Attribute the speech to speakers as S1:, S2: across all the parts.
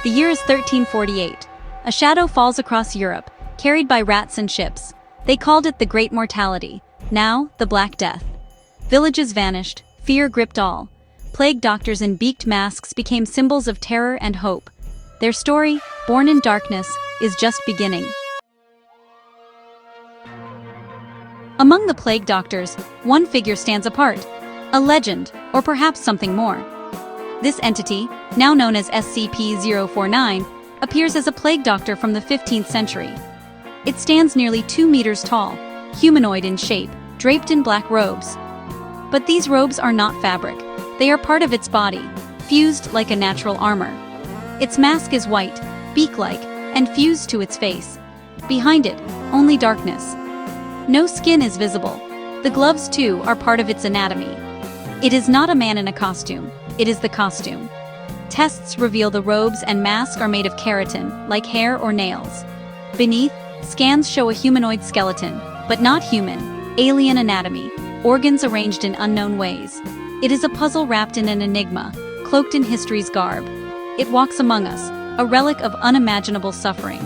S1: The year is 1348. A shadow falls across Europe, carried by rats and ships. They called it the Great Mortality, now the Black Death. Villages vanished, fear gripped all. Plague doctors in beaked masks became symbols of terror and hope. Their story, born in darkness, is just beginning. Among the plague doctors, one figure stands apart. A legend, or perhaps something more. This entity, now known as SCP-049, appears as a plague doctor from the 15th century. It stands nearly 2 meters tall, humanoid in shape, draped in black robes. But these robes are not fabric. They are part of its body, fused like a natural armor. Its mask is white, beak-like, and fused to its face. Behind it, only darkness. No skin is visible. The gloves, too, are part of its anatomy. It is not a man in a costume. It is the costume. Tests reveal the robes and mask are made of keratin, like hair or nails. Beneath, scans show a humanoid skeleton, but not human, alien anatomy, organs arranged in unknown ways. It is a puzzle wrapped in an enigma, cloaked in history's garb. It walks among us, a relic of unimaginable suffering.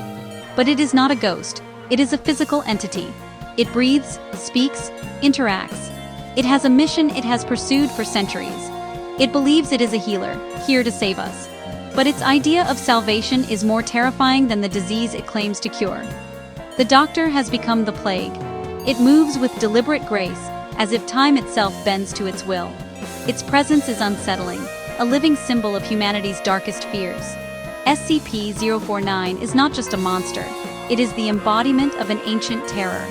S1: But it is not a ghost. It is a physical entity. It breathes, speaks, interacts. It has a mission it has pursued for centuries. It believes it is a healer, here to save us. But its idea of salvation is more terrifying than the disease it claims to cure. The doctor has become the plague. It moves with deliberate grace, as if time itself bends to its will. Its presence is unsettling, a living symbol of humanity's darkest fears. SCP-049 is not just a monster. It is the embodiment of an ancient terror.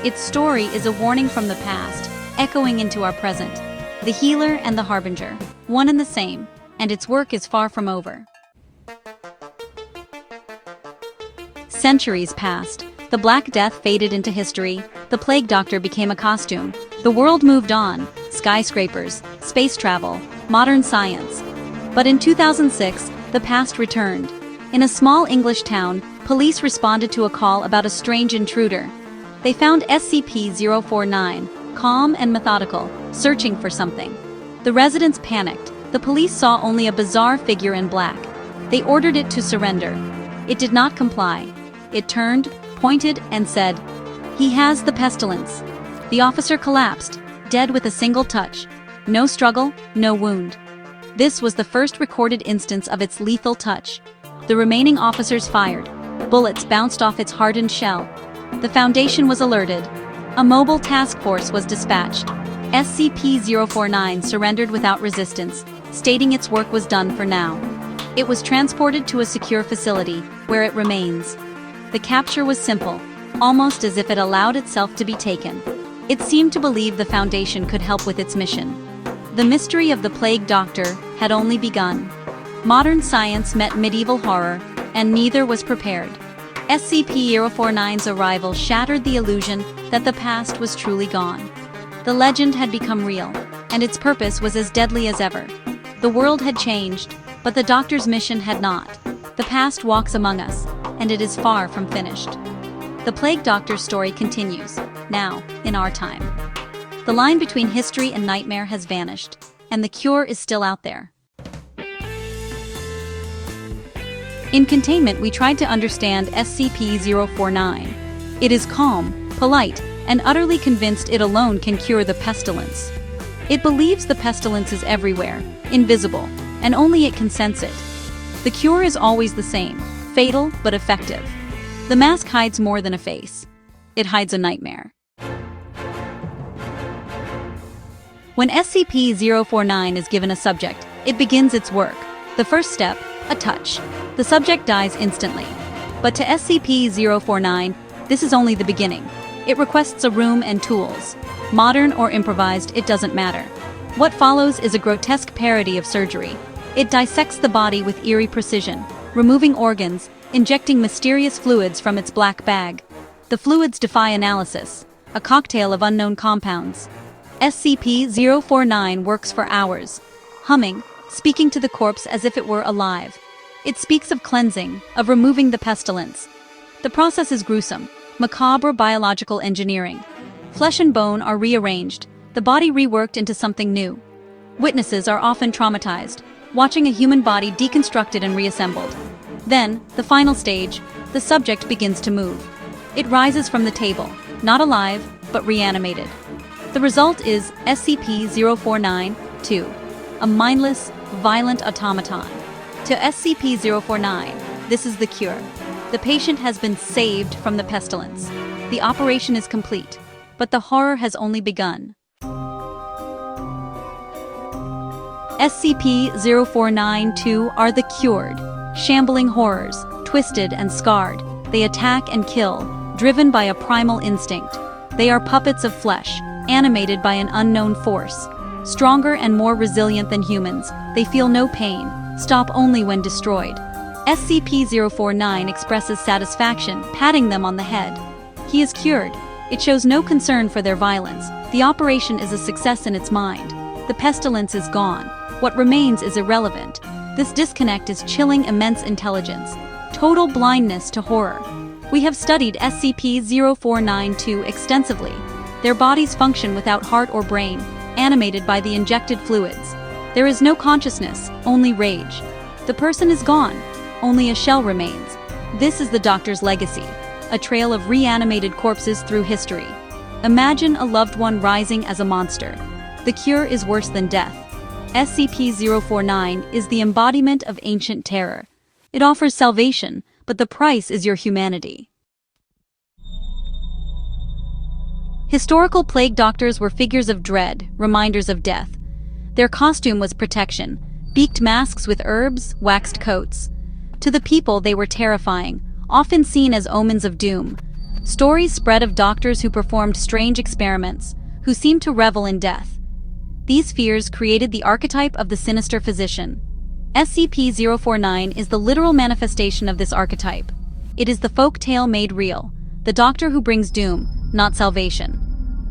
S1: Its story is a warning from the past, echoing into our present. The healer and the harbinger, one and the same, and its work is far from over. Centuries passed. The Black Death faded into history. The plague doctor became a costume. The world moved on. Skyscrapers, space travel, modern science. But in 2006, the past returned. In a small English town, police responded to a call about a strange intruder. They found SCP-049, calm and methodical, searching for something. The residents panicked. The police saw only a bizarre figure in black. They ordered it to surrender. It did not comply. It turned, pointed, and said, "He has the pestilence." The officer collapsed, dead with a single touch. No struggle, no wound. This was the first recorded instance of its lethal touch. The remaining officers fired. Bullets bounced off its hardened shell. The Foundation was alerted. A mobile task force was dispatched. SCP-049 surrendered without resistance, stating its work was done for now. It was transported to a secure facility, where it remains. The capture was simple, almost as if it allowed itself to be taken. It seemed to believe the Foundation could help with its mission. The mystery of the Plague Doctor had only begun. Modern science met medieval horror, and neither was prepared. SCP-049's arrival shattered the illusion that the past was truly gone. The legend had become real, and its purpose was as deadly as ever. The world had changed, but the Doctor's mission had not. The past walks among us, and it is far from finished. The Plague Doctor's story continues, now, in our time. The line between history and nightmare has vanished, and the cure is still out there. In containment, we tried to understand SCP-049. It is calm, polite, and utterly convinced it alone can cure the pestilence. It believes the pestilence is everywhere, invisible, and only it can sense it. The cure is always the same, fatal but effective. The mask hides more than a face. It hides a nightmare. When SCP-049 is given a subject, it begins its work. The first step, a touch. The subject dies instantly. But to SCP-049, this is only the beginning. It requests a room and tools. Modern or improvised, it doesn't matter. What follows is a grotesque parody of surgery. It dissects the body with eerie precision, removing organs, injecting mysterious fluids from its black bag. The fluids defy analysis, a cocktail of unknown compounds. SCP-049 works for hours, humming, speaking to the corpse as if it were alive. It speaks of cleansing, of removing the pestilence. The process is gruesome, macabre biological engineering. Flesh and bone are rearranged, the body reworked into something new. Witnesses are often traumatized, watching a human body deconstructed and reassembled. Then, the final stage, the subject begins to move. It rises from the table, not alive, but reanimated. The result is SCP-049-2, a mindless, violent automaton. To SCP-049, this is the cure. The patient has been saved from the pestilence. The operation is complete, but the horror has only begun. SCP-049-2 are the cured, shambling horrors, twisted and scarred. They attack and kill, driven by a primal instinct. They are puppets of flesh, animated by an unknown force. Stronger and more resilient than humans, they feel no pain, stop only when destroyed. SCP-049 expresses satisfaction, patting them on the head. He is cured. It shows no concern for their violence. The operation is a success in its mind. The pestilence is gone. What remains is irrelevant. This disconnect is chilling immense intelligence. Total blindness to horror. We have studied SCP-049-2 extensively. Their bodies function without heart or brain, animated by the injected fluids. There is no consciousness, only rage. The person is gone. Only a shell remains. This is the doctor's legacy, a trail of reanimated corpses through history. Imagine a loved one rising as a monster. The cure is worse than death. SCP-049 is the embodiment of ancient terror. It offers salvation, but the price is your humanity. Historical plague doctors were figures of dread, reminders of death. Their costume was protection, beaked masks with herbs, waxed coats. To the people they were terrifying, often seen as omens of doom. Stories spread of doctors who performed strange experiments, who seemed to revel in death. These fears created the archetype of the sinister physician. SCP-049 is the literal manifestation of this archetype. It is the folk tale made real, the doctor who brings doom, not salvation.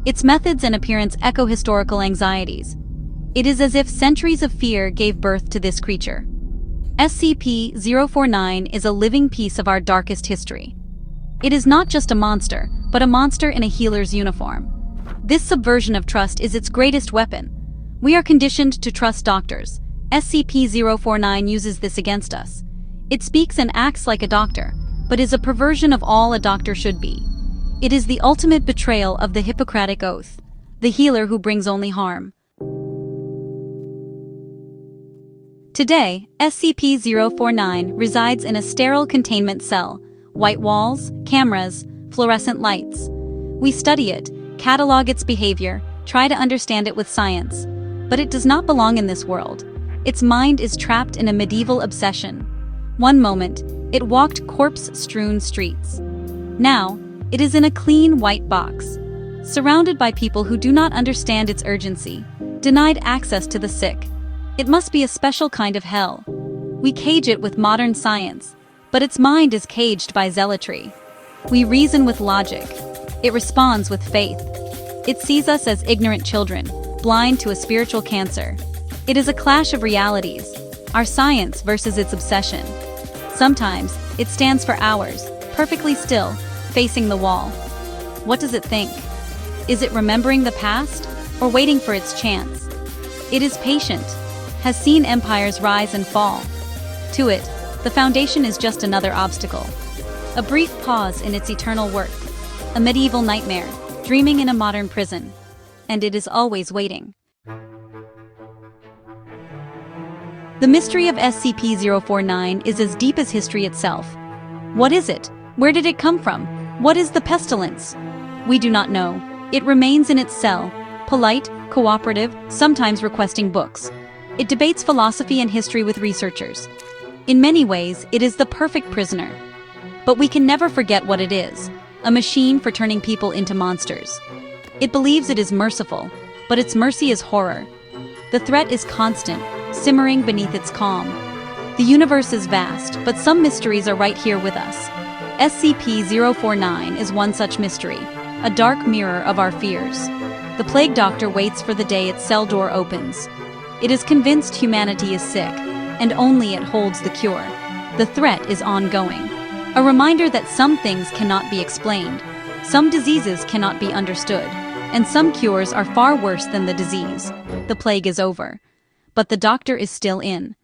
S1: Its methods and appearance echo historical anxieties. It is as if centuries of fear gave birth to this creature. SCP-049 is a living piece of our darkest history. It is not just a monster, but a monster in a healer's uniform. This subversion of trust is its greatest weapon. We are conditioned to trust doctors. SCP-049 uses this against us. It speaks and acts like a doctor, but is a perversion of all a doctor should be. It is the ultimate betrayal of the Hippocratic Oath, the healer who brings only harm. Today, SCP-049 resides in a sterile containment cell, white walls, cameras, fluorescent lights. We study it, catalog its behavior, try to understand it with science. But it does not belong in this world. Its mind is trapped in a medieval obsession. One moment, it walked corpse-strewn streets. Now, it is in a clean white box, surrounded by people who do not understand its urgency, denied access to the sick. It must be a special kind of hell. We cage it with modern science, but its mind is caged by zealotry. We reason with logic. It responds with faith. It sees us as ignorant children, blind to a spiritual cancer. It is a clash of realities, our science versus its obsession. Sometimes, it stands for hours, perfectly still, facing the wall. What does it think? Is it remembering the past, or waiting for its chance? It is patient, has seen empires rise and fall. To it, the foundation is just another obstacle. A brief pause in its eternal work. A medieval nightmare, dreaming in a modern prison. And it is always waiting. The mystery of SCP-049 is as deep as history itself. What is it? Where did it come from? What is the pestilence? We do not know. It remains in its cell, polite, cooperative, sometimes requesting books. It debates philosophy and history with researchers. In many ways, it is the perfect prisoner. But we can never forget what it is, a machine for turning people into monsters. It believes it is merciful, but its mercy is horror. The threat is constant, simmering beneath its calm. The universe is vast, but some mysteries are right here with us. SCP-049 is one such mystery, a dark mirror of our fears. The Plague Doctor waits for the day its cell door opens. It is convinced humanity is sick, and only it holds the cure. The threat is ongoing. A reminder that some things cannot be explained, some diseases cannot be understood, and some cures are far worse than the disease. The plague is over. But the doctor is still in.